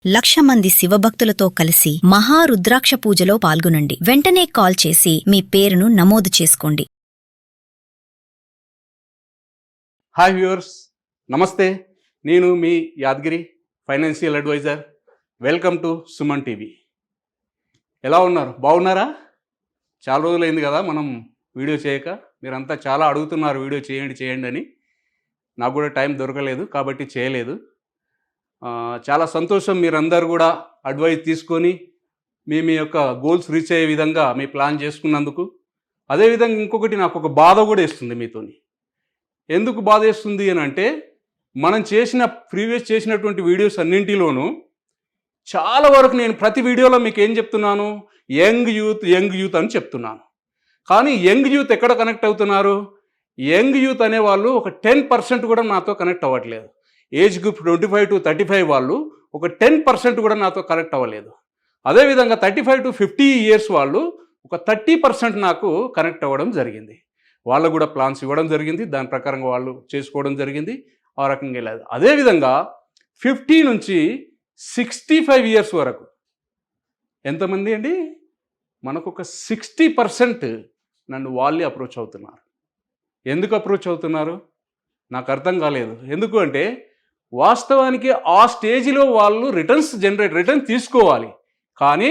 1,00,000 మంది శివభక్తులతో కలిసి మహారుద్రాక్ష పూజలో పాల్గొనండి. వెంటనే కాల్ చేసి మీ పేరును నమోదు చేసుకోండి. హాయ్ వ్యూవర్స్, నమస్తే. నేను మీ Yadagiri, financial advisor. Welcome to Suman TV. ఎలా ఉన్నారు? బాగున్నారా? చాలా రోజులైంది కదా మనం వీడియో చేయక. మీరంతా చాలా అడుగుతున్నారు వీడియో చేయండి అని. నాకు కూడా టైం దొరకలేదు కాబట్టి చేయలేదు. చాలా సంతోషం, మీరందరూ కూడా అడ్వైస్ తీసుకొని మీ యొక్క గోల్స్ రీచ్ అయ్యే విధంగా మీ ప్లాన్ చేసుకున్నందుకు. అదేవిధంగా ఇంకొకటి నాకు ఒక బాధ కూడా వేస్తుంది మీతోని. ఎందుకు బాధ వేస్తుంది అని అంటే, మనం ప్రీవియస్ చేసినటువంటి వీడియోస్ అన్నింటిలోనూ చాలా వరకు నేను ప్రతి వీడియోలో మీకు ఏం చెప్తున్నాను, యంగ్ యూత్ అని చెప్తున్నాను. కానీ యంగ్ యూత్ ఎక్కడ కనెక్ట్ అవుతున్నారు? యంగ్ యూత్ అనేవాళ్ళు ఒక 10% కూడా నాతో కనెక్ట్ అవ్వట్లేదు. ఏజ్ గ్రూప్ 25 to 35 వాళ్ళు ఒక 10% కూడా నాతో కనెక్ట్ అవ్వలేదు. అదేవిధంగా 35 to 50 years వాళ్ళు ఒక 30% నాకు కనెక్ట్ అవ్వడం జరిగింది. వాళ్ళకు కూడా ప్లాన్స్ ఇవ్వడం జరిగింది, దాని ప్రకారంగా వాళ్ళు చేసుకోవడం జరిగింది. ఆ రకంగా లేదు. అదేవిధంగా 50 నుంచి 65 years వరకు ఎంతమంది అండి? మనకు ఒక 60% నన్ను వాళ్ళే అప్రోచ్ అవుతున్నారు. ఎందుకు అప్రోచ్ అవుతున్నారు నాకు అర్థం కాలేదు. ఎందుకు అంటే, వాస్తవానికి ఆ స్టేజ్లో వాళ్ళు రిటర్న్స్ తీసుకోవాలి. కానీ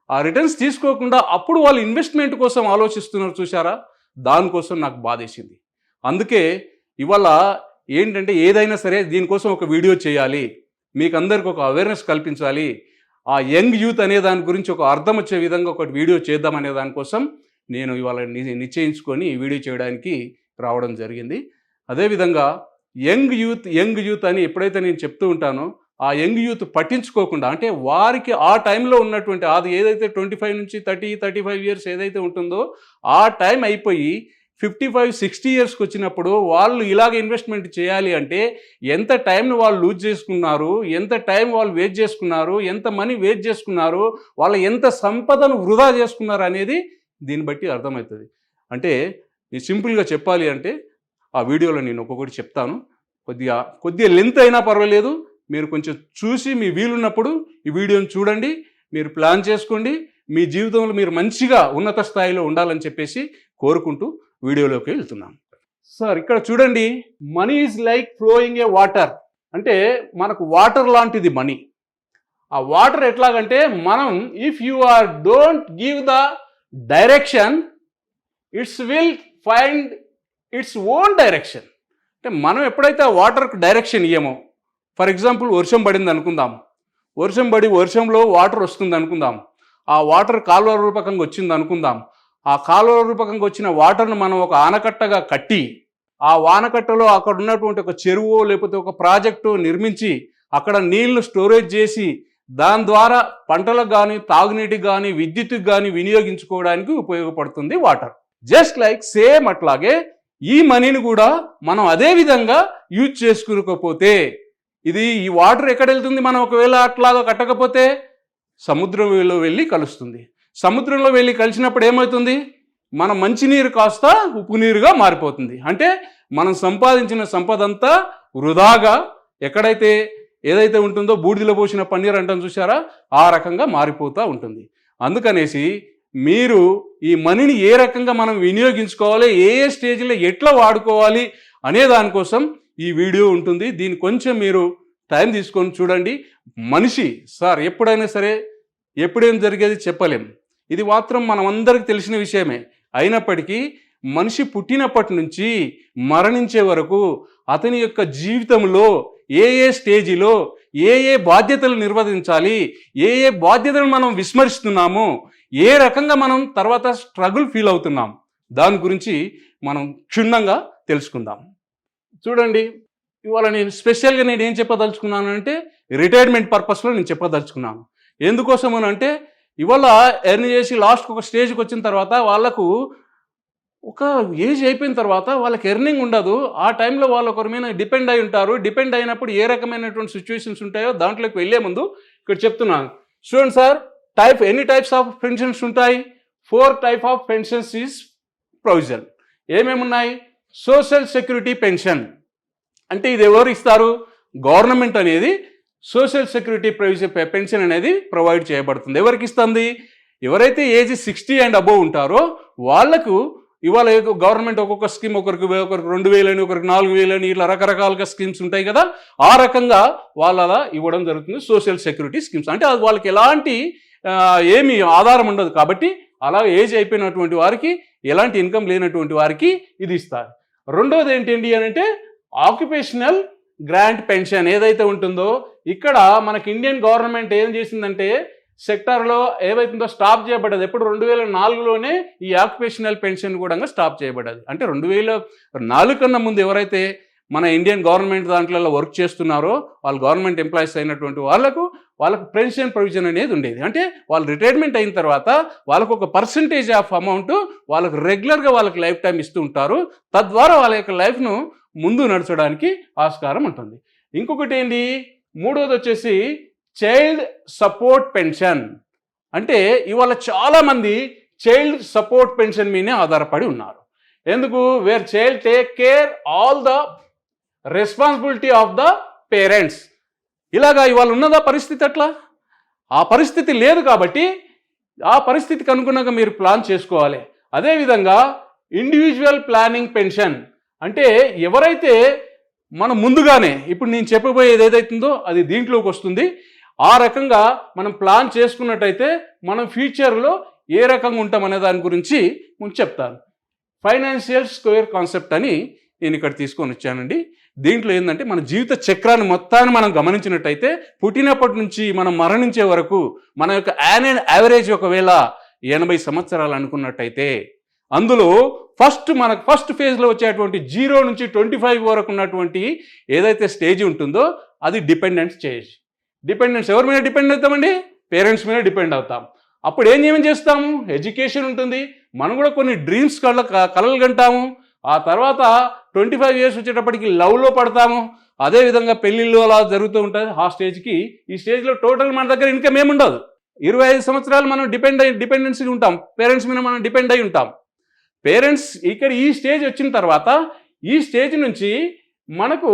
ఆ రిటర్న్స్ తీసుకోకుండా అప్పుడు వాళ్ళు ఇన్వెస్ట్మెంట్ కోసం ఆలోచిస్తున్నారు చూసారా, దానికోసం నాకు బాధేసింది. అందుకే ఇవాళ ఏంటంటే, ఏదైనా సరే దీనికోసం ఒక వీడియో చేయాలి, మీకు అందరికి ఒక అవేర్నెస్ కల్పించాలి, ఆ యంగ్ యూత్ అనే దాని గురించి ఒక అర్థం వచ్చే విధంగా ఒక వీడియో చేద్దామనే దానికోసం నేను ఇవాళ నిశ్చయించుకొని ఈ వీడియో చేయడానికి రావడం జరిగింది. అదేవిధంగా యంగ్ యూత్ అని ఎప్పుడైతే నేను చెప్తూ ఉంటానో, ఆ యంగ్ యూత్ పట్టించుకోకుండా, అంటే వారికి ఆ టైంలో ఉన్నటువంటి అది ఏదైతే 25 నుంచి 35 years ఏదైతే ఉంటుందో ఆ టైం అయిపోయి 55-60 yearsకి వచ్చినప్పుడు వాళ్ళు ఇలాగ ఇన్వెస్ట్మెంట్ చేయాలి అంటే ఎంత టైంను వాళ్ళు లూజ్ చేసుకున్నారు, ఎంత టైం వాళ్ళు వేస్ట్ చేసుకున్నారు, ఎంత మనీ వేస్ట్ చేసుకున్నారు, వాళ్ళు ఎంత సంపదను వృధా చేసుకున్నారు అనేది దీన్ని బట్టి అర్థమవుతుంది. అంటే సింపుల్గా చెప్పాలి అంటే, ఆ వీడియోలో నేను ఒక్కొక్కటి చెప్తాను. కొద్దిగా లెంత్ అయినా పర్వాలేదు, మీరు కొంచెం చూసి మీ వీలున్నప్పుడు ఈ వీడియోని చూడండి, మీరు ప్లాన్ చేసుకోండి, మీ జీవితంలో మీరు మంచిగా ఉన్నత స్థాయిలో ఉండాలని చెప్పేసి కోరుకుంటూ వీడియోలోకి వెళ్తున్నాం. సార్, ఇక్కడ చూడండి, money is like flowing A water. అంటే మనకు వాటర్ లాంటిది మనీ. ఆ వాటర్ ఎట్లాగంటే, మనం if you don't give the direction, it's will find its own direction. అంటే మనం ఎప్పుడైతే ఆ వాటర్కి డైరెక్షన్ ఇయ్యమో, ఫర్ ఎగ్జాంపుల్ వర్షం పడింది అనుకుందాం, వర్షంలో వాటర్ వస్తుంది అనుకుందాం, ఆ వాటర్ కాలువ రూపకంగా వచ్చింది అనుకుందాం. ఆ కాలువ రూపకంగా వచ్చిన వాటర్ను మనం ఒక ఆనకట్టగా కట్టి, ఆ ఆనకట్టలో అక్కడ ఉన్నటువంటి ఒక చెరువు లేకపోతే ఒక ప్రాజెక్టు నిర్మించి అక్కడ నీళ్లు స్టోరేజ్ చేసి దాని ద్వారా పంటలకు కానీ, తాగునీటికి కానీ, విద్యుత్తుకి కానీ వినియోగించుకోవడానికి ఉపయోగపడుతుంది వాటర్. జస్ట్ లైక్ సేమ్ అట్లాగే ఈ మనీని కూడా మనం అదే విధంగా యూజ్ చేసుకోకపోతే, ఈ వాటర్ ఎక్కడ వెళ్తుంది? మనం ఒకవేళ అట్లాగా కట్టకపోతే సముద్రంలో వెళ్ళి కలుస్తుంది. సముద్రంలో వెళ్ళి కలిసినప్పుడు ఏమవుతుంది? మన మంచినీరు కాస్త ఉప్పు నీరుగా మారిపోతుంది. అంటే మనం సంపాదించిన సంపద అంతా వృధాగా ఏదైతే ఉంటుందో బూడిదలో పోసిన పన్నీర్ అంటాం చూసారా, ఆ రకంగా మారిపోతూ ఉంటుంది. అందుకనేసి మీరు ఈ మనీని ఏ రకంగా మనం వినియోగించుకోవాలి, ఏ స్టేజ్లో ఎట్లా వాడుకోవాలి అనే దానికోసం ఈ వీడియో ఉంటుంది. దీన్ని కొంచెం మీరు టైం తీసుకొని చూడండి. మనిషి సార్ ఎప్పుడైనా సరే ఎప్పుడేం జరిగేది చెప్పలేం, ఇది మాత్రం మనం అందరికీ తెలిసిన విషయమే. అయినప్పటికీ మనిషి పుట్టినప్పటి నుంచి మరణించే వరకు అతని యొక్క జీవితంలో ఏ స్టేజిలో ఏ బాధ్యతలు నిర్వర్తించాలి, ఏ బాధ్యతలను మనం విస్మరిస్తున్నామో, ఏ రకంగా మనం తర్వాత స్ట్రగుల్ ఫీల్ అవుతున్నాం, దాని గురించి మనం క్షుణ్ణంగా తెలుసుకుందాం. చూడండి, ఇవాళ నేను స్పెషల్గా ఏం చెప్పదలుచుకున్నాను అంటే, రిటైర్మెంట్ పర్పస్లో నేను చెప్పదలుచుకున్నాను. ఎందుకోసం అని అంటే, ఇవాళ ఎర్న్ చేసి లాస్ట్కి ఒక స్టేజ్కి వచ్చిన తర్వాత వాళ్ళకు ఒక ఏజ్ అయిపోయిన తర్వాత వాళ్ళకి ఎర్నింగ్ ఉండదు. ఆ టైంలో వాళ్ళు ఒకరి మీద డిపెండ్ అయి ఉంటారు. డిపెండ్ అయినప్పుడు ఏ రకమైనటువంటి సిచ్యువేషన్స్ ఉంటాయో దాంట్లోకి వెళ్ళే ముందు ఇక్కడ చెప్తున్నాను. చూడండి సార్, ఎన్ని టైప్స్ ఆఫ్ పెన్షన్స్ ఉంటాయి? 4 types of pensions is provision. ఏమేమి ఉన్నాయి? సోషల్ సెక్యూరిటీ పెన్షన్ అంటే ఇది ఎవరు ఇస్తారు? గవర్నమెంట్ అనేది సోషల్ సెక్యూరిటీ పెన్షన్ అనేది ప్రొవైడ్ చేయబడుతుంది. ఎవరికి ఇస్తుంది? ఎవరైతే ఏజ్ 60 అండ్ అబోవ్ ఉంటారో వాళ్లకు ఇవాళ గవర్నమెంట్ ఒక్కొక్క స్కీమ్ ఒకరికి 2,000 అని, ఒకరికి 4,000 అని, ఇట్లా రకరకాలుగా స్కీమ్స్ ఉంటాయి కదా, ఆ రకంగా వాళ్ళ ఇవ్వడం జరుగుతుంది. సోషల్ సెక్యూరిటీ స్కీమ్స్ అంటే అది వాళ్ళకి ఎలాంటి ఏమి ఆధారం ఉండదు కాబట్టి అలా ఏజ్ అయిపోయినటువంటి వారికి, ఎలాంటి ఇన్కమ్ లేనటువంటి వారికి ఇది ఇస్తారు. రెండోది ఏంటి అని అంటే ఆక్యుపేషనల్ గ్రాంట్ పెన్షన్ ఏదైతే ఉంటుందో, ఇక్కడ మనకి ఇండియన్ గవర్నమెంట్ ఏం చేసిందంటే సెక్టార్లో ఏవైతుందో స్టాప్ చేయబడ్డది. ఎప్పుడు 2004లోనే ఈ ఆక్యుపేషనల్ పెన్షన్ కూడా స్టాప్ చేయబడ్డది. అంటే 2004 కన్నా ముందు ఎవరైతే మన ఇండియన్ గవర్నమెంట్ దాంట్లో వర్క్ చేస్తున్నారో వాళ్ళు గవర్నమెంట్ ఎంప్లాయీస్ అయినటువంటి వాళ్ళకు పెన్షన్ ప్రొవిజన్ అనేది ఉండేది. అంటే వాళ్ళు రిటైర్మెంట్ అయిన తర్వాత వాళ్ళకు ఒక పర్సంటేజ్ ఆఫ్ అమౌంట్ వాళ్ళకు రెగ్యులర్గా వాళ్ళకి లైఫ్ టైం ఇస్తూ ఉంటారు. తద్వారా వాళ్ళ యొక్క లైఫ్ను ముందు నడచడానికి ఆస్కారం ఉంటుంది. ఇంకొకటి ఏంటి, మూడోది వచ్చేసి చైల్డ్ సపోర్ట్ పెన్షన్. అంటే ఇవాళ చాలామంది చైల్డ్ సపోర్ట్ పెన్షన్ మీదే ఆధారపడి ఉన్నారు. ఎందుకు? Where child take care all the responsibility of the parents. ఇలాగా ఇవాళ ఉన్నదా పరిస్థితి? అట్లా ఆ పరిస్థితి లేదు కాబట్టి ఆ పరిస్థితికి అనుగుణంగా మీరు ప్లాన్ చేసుకోవాలి. అదేవిధంగా ఇండివిజువల్ ప్లానింగ్ పెన్షన్ అంటే ఎవరైతే మనం ముందుగానే ఇప్పుడు నేను చెప్పబోయేది ఏదైతుందో అది దీంట్లోకి వస్తుంది. ఆ రకంగా మనం ప్లాన్ చేసుకున్నట్టయితే మనం ఫ్యూచర్లో ఏ రకంగా ఉంటామనే దాని గురించి ముందు చెప్తాను. ఫైనాన్షియల్ స్క్వేర్ కాన్సెప్ట్ అని నేను ఇక్కడ తీసుకొని వచ్చానండి. దీంట్లో ఏంటంటే మన జీవిత చక్రాన్ని మొత్తాన్ని మనం గమనించినట్టయితే పుట్టినప్పటి నుంచి మనం మరణించే వరకు మన యొక్క యావరేజ్ ఒకవేళ 80 సంవత్సరాలు అనుకున్నట్టయితే అందులో మనకు ఫస్ట్ ఫేజ్లో వచ్చేటువంటి 0 నుంచి 25 వరకు ఉన్నటువంటి ఏదైతే స్టేజ్ ఉంటుందో అది డిపెండెంట్ స్టేజ్. డిపెండెన్స్ ఎవరి మీద డిపెండ్ అవుతామండి? పేరెంట్స్ మీద డిపెండ్ అవుతాం. అప్పుడు ఏం చేస్తాము? ఎడ్యుకేషన్ ఉంటుంది. మనం కూడా కొన్ని డ్రీమ్స్ కలలు కంటాము. ఆ తర్వాత 25 ఇయర్స్ వచ్చేటప్పటికి లవ్లో పడతాము. అదేవిధంగా పెళ్ళిళ్ళు అలా జరుగుతూ ఉంటుంది. ఆ స్టేజ్కి ఈ స్టేజ్లో టోటల్ మన దగ్గర ఇన్కమ్ ఏముండదు. 25 సంవత్సరాలు మనం డిపెండెన్సీ ఉంటాం. పేరెంట్స్ మీద మనం డిపెండ్ అయి ఉంటాం. పేరెంట్స్ ఇక్కడ ఈ స్టేజ్ వచ్చిన తర్వాత ఈ స్టేజ్ నుంచి మనకు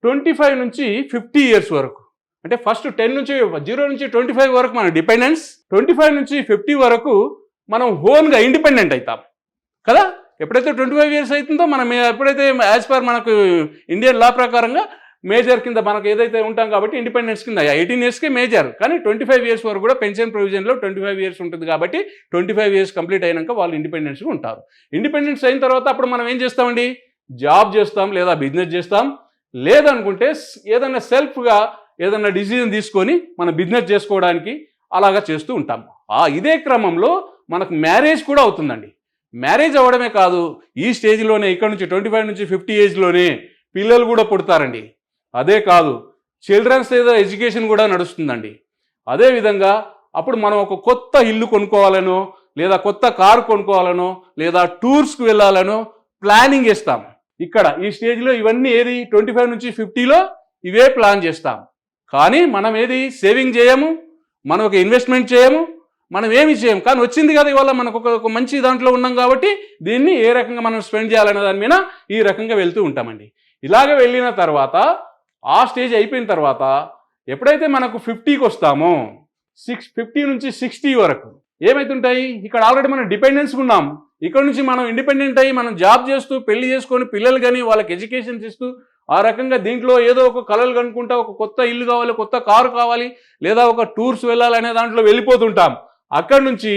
25 నుంచి 50 ఇయర్స్ వరకు అంటే ఫస్ట్ 0 నుంచి 25 వరకు మన డిపెండెన్స్, 25 నుంచి 50 వరకు మనం ఓన్గా ఇండిపెండెంట్ అవుతాం కదా. ఎప్పుడైతే 25 ఇయర్స్ అవుతుందో మనం ఎప్పుడైతే యాజ్ పర్ మనకు ఇండియన్ లా ప్రకారంగా మేజర్ కింద మనకు ఏదైతే ఉంటాం కాబట్టి ఇండిపెండెన్స్ కింద 18 ఇయర్స్కే మేజర్, కానీ 25 ఇయర్స్ వరకు కూడా పెన్షన్ ప్రొవిజన్లో 25 ఇయర్స్ ఉంటుంది కాబట్టి 25 ఇయర్స్ కంప్లీట్ అయినాక వాళ్ళు ఇండిపెండెన్స్గా ఉంటారు. ఇండిపెండెన్స్ అయిన తర్వాత అప్పుడు మనం ఏం చేస్తామండి? జాబ్ చేస్తాం, లేదా బిజినెస్ చేస్తాం, లేదనుకుంటే ఏదైనా సెల్ఫ్గా ఏదైనా డిసిజన్ తీసుకొని మనం బిజినెస్ చేసుకోవడానికి అలాగా చేస్తూ ఉంటాం. ఇదే క్రమంలో మనకు మ్యారేజ్ కూడా అవుతుందండి. మ్యారేజ్ అవ్వడమే కాదు, ఈ స్టేజ్లోనే ఇక్కడ నుంచి 25 నుంచి 50 ఏజ్లోనే పిల్లలు కూడా పుడతారండి. అదే కాదు, చిల్డ్రన్స్ ఏదో ఎడ్యుకేషన్ కూడా నడుస్తుందండి. అదేవిధంగా అప్పుడు మనం ఒక కొత్త ఇల్లు కొనుక్కోవాలనో, లేదా కొత్త కారు కొనుక్కోవాలనో, లేదా టూర్స్కి వెళ్ళాలనో ప్లానింగ్ చేస్తాం. ఇక్కడ ఈ స్టేజ్లో ఇవన్నీ ఏది 25 నుంచి 50లో ఇవే ప్లాన్ చేస్తాం. కానీ మనం ఏది సేవింగ్ చేయము, మనం ఒక ఇన్వెస్ట్మెంట్ చేయము, మనం ఏమి చేయము. కానీ వచ్చింది కదా ఇవాళ మనకు ఒక మంచి దాంట్లో ఉన్నాం కాబట్టి దీన్ని ఏ రకంగా మనం స్పెండ్ చేయాలనే దాని మీద ఈ రకంగా వెళ్తూ ఉంటామండి. ఇలాగ వెళ్ళిన తర్వాత ఆ స్టేజ్ అయిపోయిన తర్వాత ఎప్పుడైతే మనకు 50కి వస్తామో 50 నుంచి 60 వరకు ఏమైతుంటాయి? ఇక్కడ ఆల్రెడీ మనం డిపెండెన్స్ ఉన్నాం. ఇక్కడ నుంచి మనం ఇండిపెండెంట్ అయ్యి మనం జాబ్ చేస్తూ పెళ్లి చేసుకొని పిల్లలు కానీ వాళ్ళకి ఎడ్యుకేషన్స్ ఇస్తూ ఆ రకంగా దీంట్లో ఏదో ఒక కలలు కనుక్కుంటా ఒక కొత్త ఇల్లు కావాలి, కొత్త కారు కావాలి, లేదా ఒక టూర్స్ వెళ్ళాలనే దాంట్లో వెళ్ళిపోతుంటాం. అక్కడ నుంచి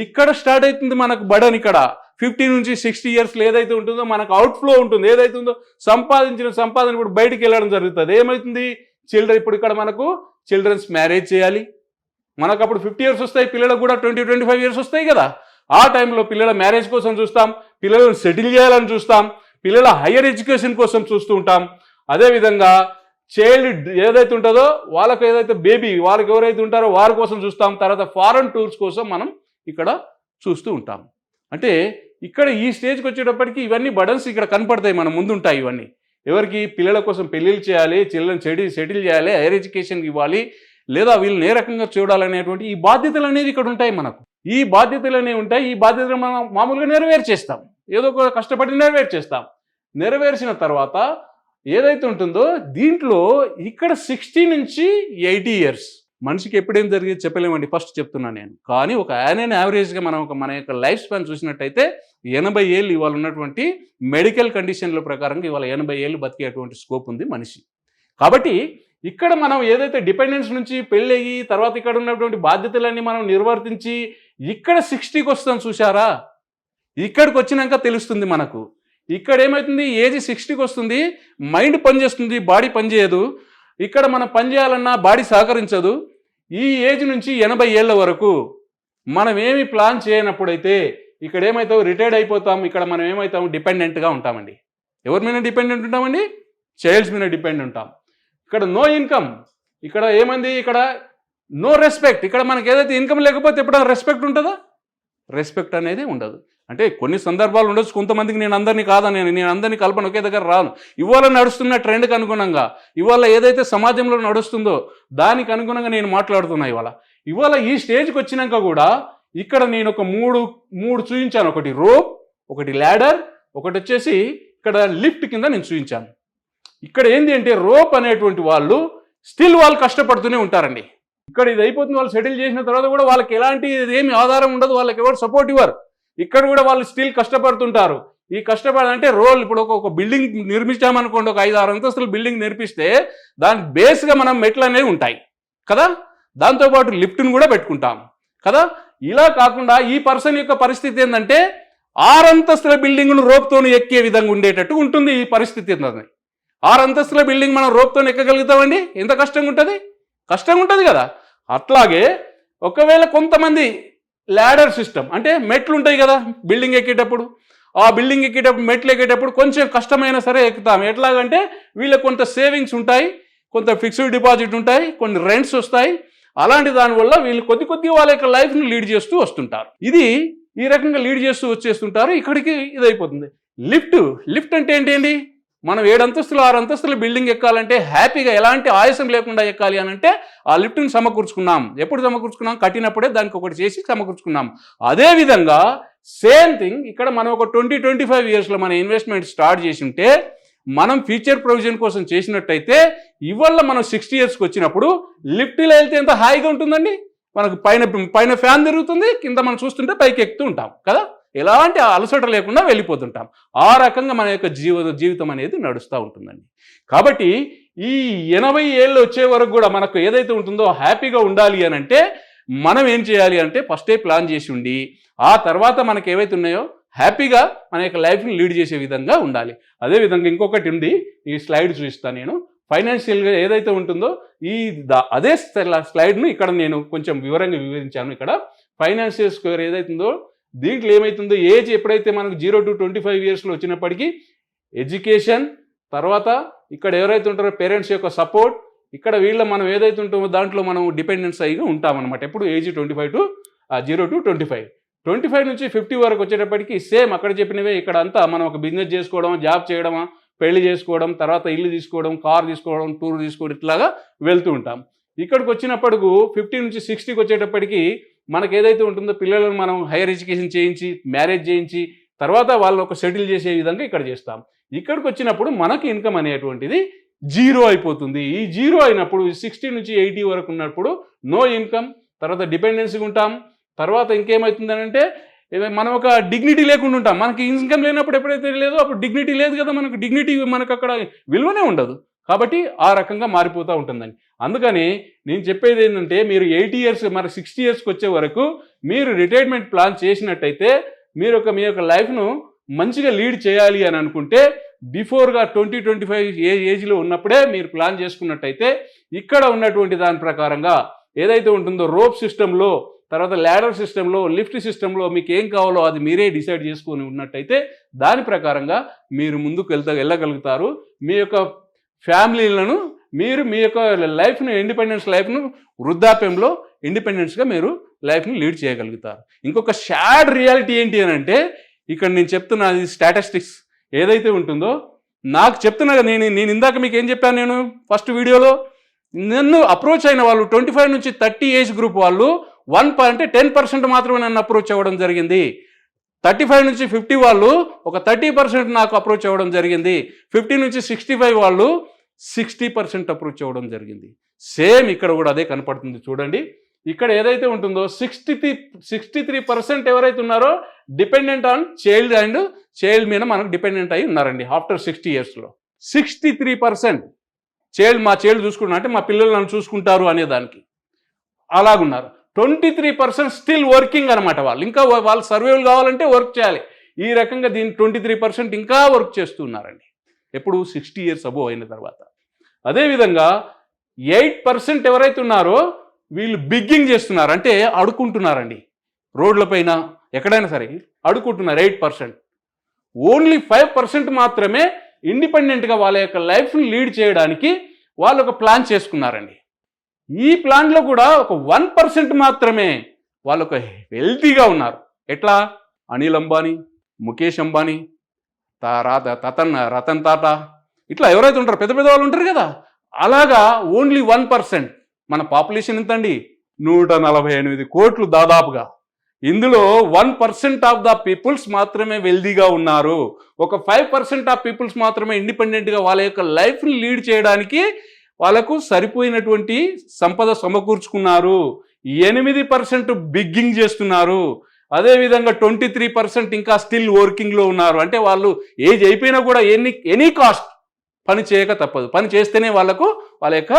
ఇక్కడ స్టార్ట్ అవుతుంది మనకు బడన్. ఇక్కడ 50 నుంచి 60 ఇయర్స్ ఏదైతే ఉంటుందో మనకు అవుట్ఫ్లో ఉంటుంది. ఏదైతే ఉందో సంపాదించిన సంపాదన ఇప్పుడు బయటికి వెళ్ళడం జరుగుతుంది. ఏమవుతుంది? ఇప్పుడు ఇక్కడ మనకు చిల్డ్రన్స్ మ్యారేజ్ చేయాలి. మనకు అప్పుడు 50 ఇయర్స్ వస్తాయి, పిల్లలకు కూడా 20-25 ఇయర్స్ వస్తాయి కదా. ఆ టైంలో పిల్లల మ్యారేజ్ కోసం చూస్తాం, పిల్లలను సెటిల్ చేయాలని చూస్తాం, పిల్లల హయ్యర్ ఎడ్యుకేషన్ కోసం చూస్తూ ఉంటాం. అదేవిధంగా చైల్డ్ ఏదైతే ఉంటుందో వాళ్ళకు ఏదైతే బేబీ వాళ్ళకి ఎవరైతే ఉంటారో వారి కోసం చూస్తాం. తర్వాత ఫారెన్ టూర్స్ కోసం మనం ఇక్కడ చూస్తూ ఉంటాం. అంటే ఇక్కడ ఈ స్టేజ్కి వచ్చేటప్పటికి ఇవన్నీ బర్డన్స్ ఇక్కడ కనపడతాయి, మన ముందు ఉంటాయి. ఇవన్నీ ఎవరికి? పిల్లల కోసం పెళ్ళిళ్ళు చేయాలి, చిల్డ్రన్ సెటిల్ చేయాలి, హైయర్ ఎడ్యుకేషన్కి ఇవ్వాలి, లేదా వీళ్ళని ఏ రకంగా చూడాలనేటువంటి ఈ బాధ్యతలు అనేవి ఇక్కడ ఉంటాయి మనకు. ఈ బాధ్యతలు అనేవి ఉంటాయి. ఈ బాధ్యతలు మనం మామూలుగా నెరవేర్చేస్తాం, ఏదో ఒక కష్టపడి నెరవేర్చేస్తాం. నెరవేర్చిన తర్వాత ఏదైతే ఉంటుందో దీంట్లో ఇక్కడ 60 నుంచి 80 ఇయర్స్ మనిషికి ఎప్పుడేం జరిగేది చెప్పలేమండి, ఫస్ట్ చెప్తున్నాను నేను. కానీ ఒక యావరేజ్గా మనం మన యొక్క లైఫ్ స్పాన్ చూసినట్టయితే 80 ఏళ్ళు ఇవాళ ఉన్నటువంటి మెడికల్ కండిషన్ల ప్రకారంగా ఇవాళ 80 ఏళ్ళు బతికేటువంటి స్కోప్ ఉంది మనిషి. కాబట్టి ఇక్కడ మనం ఏదైతే డిపెండెన్స్ నుంచి పెళ్ళయ్యి తర్వాత ఇక్కడ ఉన్నటువంటి బాధ్యతలన్నీ మనం నిర్వర్తించి ఇక్కడ 60కి వస్తాం చూసారా, ఇక్కడికి వచ్చినాక తెలుస్తుంది మనకు. ఇక్కడ ఏమవుతుంది, ఏజ్ 60కి వస్తుంది, మైండ్ పనిచేస్తుంది, బాడీ పనిచేయదు. ఇక్కడ మనం పనిచేయాలన్నా బాడీ సహకరించదు. ఈ ఏజ్ నుంచి 80 ఏళ్ళ వరకు మనం ఏమి ప్లాన్ చేయనప్పుడైతే ఇక్కడ ఏమవుతాం, రిటైర్డ్ అయిపోతాం. ఇక్కడ మనం ఏమవుతాం, డిపెండెంట్గా ఉంటామండి. ఎవరి మీద డిపెండెంట్ ఉంటామండి, చైల్డ్స్ మీద డిపెండ్ ఉంటాం. ఇక్కడ నో ఇన్కమ్, ఇక్కడ ఏమంది, ఇక్కడ నో రెస్పెక్ట్. ఇక్కడ మనకి ఏదైతే ఇన్కమ్ లేకపోతే ఎప్పుడైనా రెస్పెక్ట్ ఉంటుందా, రెస్పెక్ట్ అనేది ఉండదు. అంటే కొన్ని సందర్భాలు ఉండొచ్చు, కొంతమందికి నేను అందరినీ నేను అందరినీ కల్పన ఒకే దగ్గర రాను. ఇవాళ నడుస్తున్న ట్రెండ్కి అనుగుణంగా, ఇవాళ ఏదైతే సమాజంలో నడుస్తుందో దానికి అనుగుణంగా నేను మాట్లాడుతున్నా. ఇవాళ ఈ స్టేజ్కి వచ్చినాక కూడా ఇక్కడ నేను ఒక మూడు చూపించాను. ఒకటి రోప్, ఒకటి ల్యాడర్, ఒకటి వచ్చేసి ఇక్కడ లిఫ్ట్ కింద నేను చూపించాను. ఇక్కడ ఏంటి అంటే రోప్ అనేటువంటి వాళ్ళు స్టిల్ వాళ్ళు కష్టపడుతూనే ఉంటారండి. ఇక్కడ ఇది అయిపోతుంది, వాళ్ళు సెటిల్ చేసిన తర్వాత కూడా వాళ్ళకి ఎలాంటి ఏమి ఆధారం ఉండదు, వాళ్ళకి ఎవరు సపోర్ట్ ఇవ్వరు. ఇక్కడ కూడా వాళ్ళు స్టిల్ కష్టపడుతుంటారు. ఈ కష్టపడాలంటే రోల్, ఇప్పుడు ఒక బిల్డింగ్ నిర్మించామనుకోండి, ఒక 5-6 అంతస్తుల బిల్డింగ్ నిర్మిస్తే దాని బేస్గా మనం మెట్లు అనేవి ఉంటాయి కదా, దాంతోపాటు లిఫ్ట్ను కూడా పెట్టుకుంటాం కదా. ఇలా కాకుండా ఈ పర్సన్ యొక్క పరిస్థితి ఏంటంటే 6 అంతస్తుల బిల్డింగ్ను రోప్తో ఎక్కే విధంగా ఉండేటట్టు ఉంటుంది ఈ పరిస్థితి. ఏంటంటే 6 అంతస్తుల బిల్డింగ్ మనం రోప్తో ఎక్కగలుగుతామండి, ఎంత కష్టంగా ఉంటుంది, కష్టంగా ఉంటుంది కదా. అట్లాగే ఒకవేళ కొంతమంది ల్యాడర్ సిస్టమ్ అంటే మెట్లు ఉంటాయి కదా బిల్డింగ్ ఎక్కేటప్పుడు, ఆ బిల్డింగ్ ఎక్కేటప్పుడు మెట్లు ఎక్కేటప్పుడు కొంచెం కష్టమైనా సరే ఎక్కుతాం. ఎట్లాగంటే వీళ్ళకి కొంత సేవింగ్స్ ఉంటాయి, కొంత ఫిక్స్డ్ డిపాజిట్ ఉంటాయి, కొన్ని రెంట్స్ వస్తాయి. అలాంటి దానివల్ల వీళ్ళు కొద్ది వాళ్ళ యొక్క లైఫ్ని లీడ్ చేస్తూ వస్తుంటారు. ఇది ఈ రకంగా లీడ్ చేస్తూ వచ్చేస్తుంటారు. ఇక్కడికి ఇదైపోతుంది. లిఫ్ట్ అంటే ఏంటి, మనం 7 అంతస్తులు 6 అంతస్తుల బిల్డింగ్ ఎక్కాలంటే హ్యాపీగా ఎలాంటి ఆయాసం లేకుండా ఎక్కాలి అని అంటే ఆ లిఫ్ట్ని సమకూర్చుకున్నాం. ఎప్పుడు సమకూర్చుకున్నాం, కట్టినప్పుడే దానికి ఒకటి చేసి సమకూర్చుకున్నాం. అదేవిధంగా సేమ్ థింగ్ ఇక్కడ మనం ఒక 20-25 ఇయర్స్లో మన ఇన్వెస్ట్మెంట్ స్టార్ట్ చేసి ఉంటే, మనం ఫ్యూచర్ ప్రొవిజన్ కోసం చేసినట్టయితే ఇవాళ మనం 60 ఇయర్స్కి వచ్చినప్పుడు లిఫ్ట్లో వెళ్తే ఎంత హాయిగా ఉంటుందండి. మనకు పైన ఫ్యాన్ తిరుగుతుంది, కింద మనం చూస్తుంటే పైకి ఎక్కుతూ ఉంటాం కదా, ఎలాంటి అలసట లేకుండా వెళ్ళిపోతుంటాం. ఆ రకంగా మన యొక్క జీవితం అనేది నడుస్తూ ఉంటుందండి. కాబట్టి ఈ 80 ఏళ్ళు వచ్చే వరకు కూడా మనకు ఏదైతే ఉంటుందో హ్యాపీగా ఉండాలి అని అంటే మనం ఏం చేయాలి అంటే ఫస్టే ప్లాన్ చేసి ఉండి ఆ తర్వాత మనకు ఏవైతే ఉన్నాయో హ్యాపీగా మన యొక్క లైఫ్ని లీడ్ చేసే విధంగా ఉండాలి. అదేవిధంగా ఇంకొకటి ఉంది, ఈ స్లైడ్ చూపిస్తాను నేను. ఫైనాన్షియల్గా ఏదైతే ఉంటుందో అదే స్లైడ్ను ఇక్కడ నేను కొంచెం వివరంగా వివరించాను. ఇక్కడ ఫైనాన్షియల్ స్క్వేర్ ఏదైతే ఉందో దీంట్లో ఏమవుతుందో, ఏజ్ ఎప్పుడైతే మనకు 0 to 25 ఇయర్స్లో వచ్చినప్పటికీ ఎడ్యుకేషన్, తర్వాత ఇక్కడ ఎవరైతే ఉంటారో పేరెంట్స్ యొక్క సపోర్ట్, ఇక్కడ మనం ఏదైతే ఉంటామో దాంట్లో మనం డిపెండెన్స్ అయ్యి ఉంటామన్నమాట. ఎప్పుడు ఏజ్ 0 to 25. 25 నుంచి 50 వరకు వచ్చేటప్పటికి సేమ్ అక్కడ చెప్పినవే. ఇక్కడ అంతా మనం ఒక బిజినెస్ చేసుకోవడం, జాబ్ చేయడమా, పెళ్లి చేసుకోవడం, తర్వాత ఇల్లు తీసుకోవడం, కార్ తీసుకోవడం, టూర్ తీసుకోవడం, ఇట్లాగా వెళ్తూ ఉంటాం. ఇక్కడికి వచ్చినప్పటికి 50 నుంచి 60కి వచ్చేటప్పటికి మనకు ఏదైతే ఉంటుందో పిల్లలను మనం హైయర్ ఎడ్యుకేషన్ చేయించి, మ్యారేజ్ చేయించి, తర్వాత వాళ్ళు ఒక సెటిల్ చేసే విధంగా ఇక్కడ చేస్తాం. ఇక్కడికి వచ్చినప్పుడు మనకి ఇన్కమ్ అనేటువంటిది 0 అయిపోతుంది. ఈ 0 అయినప్పుడు 60 నుంచి 80 వరకు ఉన్నప్పుడు నో ఇన్కమ్, తర్వాత డిపెండెన్సీగా ఉంటాం. తర్వాత ఇంకేమవుతుందని అంటే మనం ఒక డిగ్నిటీ లేకుండా ఉంటాం. మనకి ఇన్కమ్ లేనప్పుడు ఎప్పుడైతే లేదో అప్పుడు డిగ్నిటీ లేదు కదా, మనకు అక్కడ విలువనే ఉండదు. కాబట్టి ఆ రకంగా మారిపోతూ ఉంటుందండి. అందుకని నేను చెప్పేది ఏంటంటే మీరు 80 ఇయర్స్ మరి 60 ఇయర్స్కి వచ్చే వరకు మీరు రిటైర్మెంట్ ప్లాన్ చేసినట్టయితే మీ యొక్క లైఫ్ను మంచిగా లీడ్ చేయాలి అని అనుకుంటే బిఫోర్గా 20-25 ఏజ్లో ఉన్నప్పుడే మీరు ప్లాన్ చేసుకున్నట్టయితే ఇక్కడ ఉన్నటువంటి దాని ప్రకారంగా ఏదైతే ఉంటుందో రోప్ సిస్టంలో, తర్వాత ల్యాడర్ సిస్టంలో, లిఫ్ట్ సిస్టంలో మీకు ఏం కావాలో అది మీరే డిసైడ్ చేసుకొని ఉన్నట్టయితే దాని ప్రకారంగా మీరు ముందుకు వెళ్ళగలుగుతారు. మీ యొక్క ఫ్యామిలీలను మీ యొక్క లైఫ్ను, ఇండిపెండెన్స్ లైఫ్ను, వృద్ధాప్యంలో ఇండిపెండెన్స్గా మీరు లైఫ్ని లీడ్ చేయగలుగుతారు. ఇంకొక సాడ్ రియాలిటీ ఏంటి అని అంటే ఇక్కడ నేను చెప్తున్న స్టాటిస్టిక్స్ ఏదైతే ఉంటుందో నాకు చెప్తున్నా. నేను ఇందాక మీకు ఏం చెప్పాను, నేను ఫస్ట్ వీడియోలో నన్ను అప్రోచ్ అయిన వాళ్ళు 25 నుంచి 30 ఏజ్ గ్రూప్ వాళ్ళు 10% మాత్రమే నన్ను అప్రోచ్ అవ్వడం జరిగింది. 35 నుంచి 50 వాళ్ళు ఒక 30% నాకు అప్రోచ్ అవ్వడం జరిగింది. 50 నుంచి 65 వాళ్ళు 60% అప్రోచ్ అవ్వడం జరిగింది. సేమ్ ఇక్కడ కూడా అదే కనపడుతుంది చూడండి. ఇక్కడ ఏదైతే ఉంటుందో 63% ఎవరైతే ఉన్నారో dependent on child and child మీద మనకు డిపెండెంట్ అయి ఉన్నారండి ఆఫ్టర్ 60 yearsలో. 63% మా చైల్డ్ చూసుకుంటున్నా అంటే మా పిల్లలు నన్ను చూసుకుంటారు అనేదానికి అలాగున్నారు. 23% స్టిల్ వర్కింగ్ అనమాట. వాళ్ళు ఇంకా వాళ్ళు సర్వైవల్ కావాలంటే వర్క్ చేయాలి. ఈ రకంగా దీన్ని 23% ఇంకా వర్క్ చేస్తున్నారండి. ఎప్పుడు 60 years అబోవ్ అయిన తర్వాత. అదేవిధంగా 8% ఎవరైతే ఉన్నారో వీళ్ళు బిగ్గింగ్ చేస్తున్నారు, అంటే అడుక్కుంటున్నారండి. రోడ్లపైన ఎక్కడైనా సరే అడుక్కుంటున్నారు 8%. ఓన్లీ 5% మాత్రమే ఇండిపెండెంట్గా వాళ్ళ యొక్క లైఫ్ని లీడ్ చేయడానికి వాళ్ళు ఒక ప్లాన్ చేసుకున్నారండి. ఈ ప్లాన్లో కూడా ఒక 1% మాత్రమే వాళ్ళు ఒక హెల్తీగా ఉన్నారు. ఎట్లా? అనిల్ అంబానీ, ముఖేష్ అంబానీ, రతన్ టాటా, ఇట్లా ఎవరైతే ఉంటారో పెద్ద పెద్ద వాళ్ళు ఉంటారు కదా, అలాగా ఓన్లీ 1%. మన పాపులేషన్ ఎంతండి? 148 కోట్లు దాదాపుగా. ఇందులో 1% ఆఫ్ ద పీపుల్స్ మాత్రమే వెల్దీగా ఉన్నారు. ఒక 5% ఆఫ్ పీపుల్స్ మాత్రమే ఇండిపెండెంట్గా వాళ్ళ యొక్క లైఫ్ని లీడ్ చేయడానికి వాళ్ళకు సరిపోయినటువంటి సంపద సమకూర్చుకున్నారు. 8% బిగ్గింగ్ చేస్తున్నారు. అదేవిధంగా 23% ఇంకా స్టిల్ వర్కింగ్లో ఉన్నారు. అంటే వాళ్ళు ఏజ్ అయిపోయినా కూడా ఎనీ కాస్ట్ పని చేయక తప్పదు. పని చేస్తేనే వాళ్ళకు వాళ్ళ యొక్క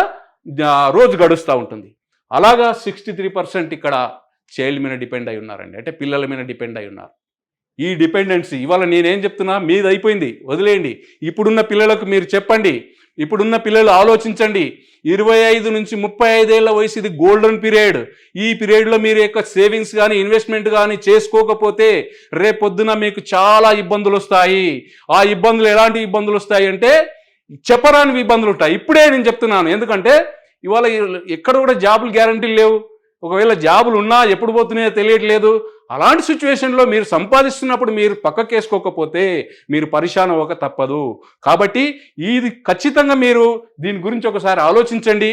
రోజు గడుస్తూ ఉంటుంది. అలాగా 63% ఇక్కడ చైల్డ్ మీద డిపెండ్ అయి ఉన్నారండి, అంటే పిల్లల మీద డిపెండ్ అయి ఉన్నారు. ఈ డిపెండెన్సీ ఇవాళ నేనేం చెప్తున్నా, మీది అయిపోయింది, వదిలేయండి. ఇప్పుడున్న పిల్లలకు మీరు చెప్పండి, ఇప్పుడున్న పిల్లలు ఆలోచించండి. 25 నుంచి 35 ఏళ్ల వయసు ఇది గోల్డెన్ పీరియడ్. ఈ పీరియడ్లో మీరు యొక్క సేవింగ్స్ కానీ ఇన్వెస్ట్మెంట్ కానీ చేసుకోకపోతే రేపొద్దున మీకు చాలా ఇబ్బందులు వస్తాయి. ఆ ఇబ్బందులు ఎలాంటి ఇబ్బందులు వస్తాయి అంటే చెప్పరాని ఇబ్బందులు ఉంటాయి. ఇప్పుడే నేను చెప్తున్నాను, ఎందుకంటే ఇవాళ ఎక్కడ కూడా జాబులు గ్యారంటీలు లేవు. ఒకవేళ జాబులు ఉన్నా ఎప్పుడు పోతున్నాయో తెలియట్లేదు. అలాంటి సిచ్యువేషన్లో మీరు సంపాదిస్తున్నప్పుడు మీరు పక్కకేసుకోకపోతే మీరు పరిశాన్ అవ్వక తప్పదు. కాబట్టి ఇది ఖచ్చితంగా మీరు దీని గురించి ఒకసారి ఆలోచించండి.